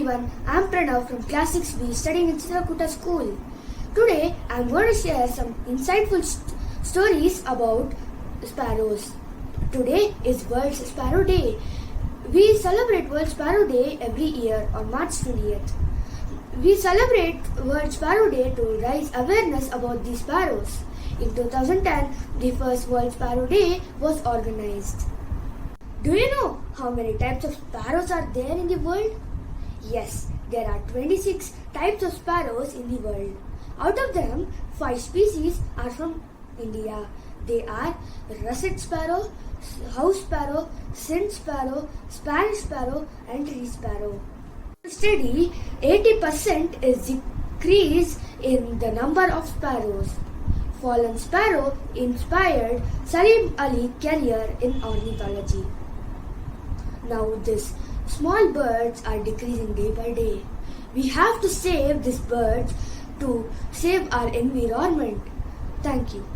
everyone, I am Pranav from Class 6B studying in Chitrakoota school. Today I am going to share some insightful stories about sparrows. Today is World Sparrow Day. We celebrate World Sparrow Day every year on March 20th. We celebrate World Sparrow Day to raise awareness about the sparrows. In 2010, the first World Sparrow Day was organized. Do you know how many types of sparrows are there in the world? Yes, there are 26 types of sparrows in the world. Out of them, 5 species are from India. They are russet sparrow, house sparrow, scent sparrow, Spanish sparrow and tree sparrow. Study 80% is decrease in the number of sparrows. Fallen sparrow inspired Salim Ali career in ornithology. Now these small birds are decreasing day by day. We have to save these birds to save our environment. Thank you.